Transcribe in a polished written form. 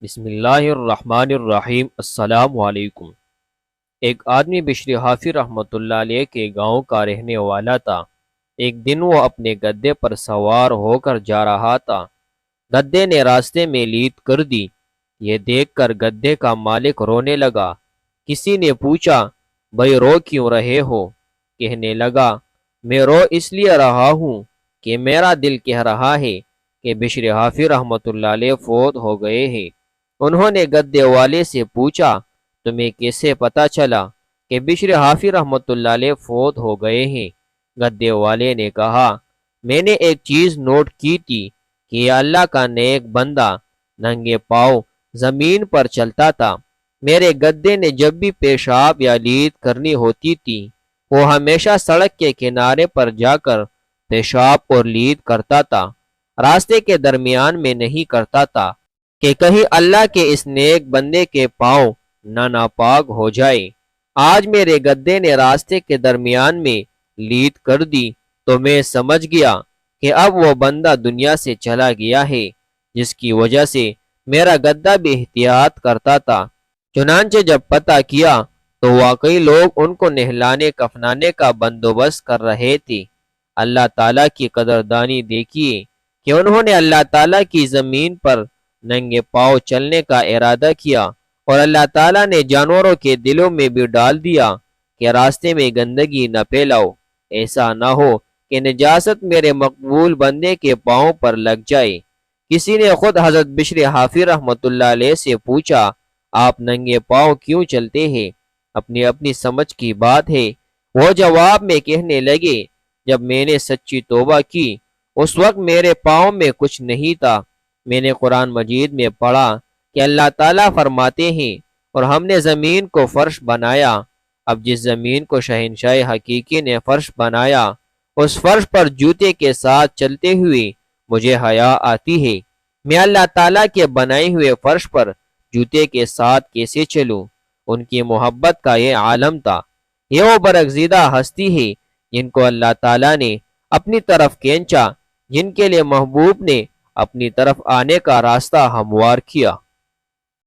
بسم اللہ الرحمن الرحیم۔ السلام علیکم۔ ایک آدمی بشر حافظ رحمۃ اللہ علیہ کے گاؤں کا رہنے والا تھا۔ ایک دن وہ اپنے گدے پر سوار ہو کر جا رہا تھا۔ گدے نے راستے میں لیڈ کر دی۔ یہ دیکھ کر گدے کا مالک رونے لگا۔ کسی نے پوچھا، بھائی رو کیوں رہے ہو؟ کہنے لگا، میں رو اس لیے رہا ہوں کہ میرا دل کہہ رہا ہے کہ بشر حافظ رحمۃ اللہ علیہ فوت ہو گئے ہیں۔ انہوں نے گدے والے سے پوچھا، تمہیں کیسے پتا چلا کہ بشر حافظ رحمۃ اللہ علیہ فوت ہو گئے ہیں؟ گدے والے نے کہا، میں نے ایک چیز نوٹ کی تھی کہ یہ اللہ کا نیک بندہ ننگے پاؤں زمین پر چلتا تھا۔ میرے گدے نے جب بھی پیشاب یا لیڈ کرنی ہوتی تھی، وہ ہمیشہ سڑک کے کنارے پر جا کر پیشاب اور لیڈ کرتا تھا، راستے کے درمیان میں نہیں کرتا تھا کہ کہیں اللہ کے اس نیک بندے کے پاؤں نہ ناپاک ہو جائے۔ آج میرے گدے نے راستے کے درمیان میں لیڈ کر دی تو میں سمجھ گیا کہ اب وہ بندہ دنیا سے چلا گیا ہے، جس کی وجہ سے میرا گدہ بھی احتیاط کرتا تھا۔ چنانچہ جب پتہ کیا تو واقعی لوگ ان کو نہلانے کفنانے کا بندوبست کر رہے تھے۔ اللہ تعالیٰ کی قدردانی دیکھیے کہ انہوں نے اللہ تعالیٰ کی زمین پر ننگے پاؤں چلنے کا ارادہ کیا، اور اللہ تعالیٰ نے جانوروں کے دلوں میں بھی ڈال دیا کہ راستے میں گندگی نہ پھیلاؤ، ایسا نہ ہو کہ نجاست میرے مقبول بندے کے پاؤں پر لگ جائے۔ کسی نے خود حضرت بشر حافظ رحمۃ اللہ علیہ سے پوچھا، آپ ننگے پاؤں کیوں چلتے ہیں؟ اپنی اپنی سمجھ کی بات ہے۔ وہ جواب میں کہنے لگے، جب میں نے سچی توبہ کی اس وقت میرے پاؤں میں کچھ نہیں تھا۔ میں نے قرآن مجید میں پڑھا کہ اللہ تعالیٰ فرماتے ہیں، اور ہم نے زمین کو فرش بنایا۔ اب جس زمین کو شہنشاہ حقیقی نے فرش بنایا، اس فرش پر جوتے کے ساتھ چلتے ہوئے مجھے حیا آتی ہے۔ میں اللہ تعالیٰ کے بنائے ہوئے فرش پر جوتے کے ساتھ کیسے چلوں؟ ان کی محبت کا یہ عالم تھا۔ یہ وہ برگزیدہ ہستی ہے جن کو اللہ تعالیٰ نے اپنی طرف کھینچا، جن کے لیے محبوب نے اپنی طرف آنے کا راستہ ہموار کیا۔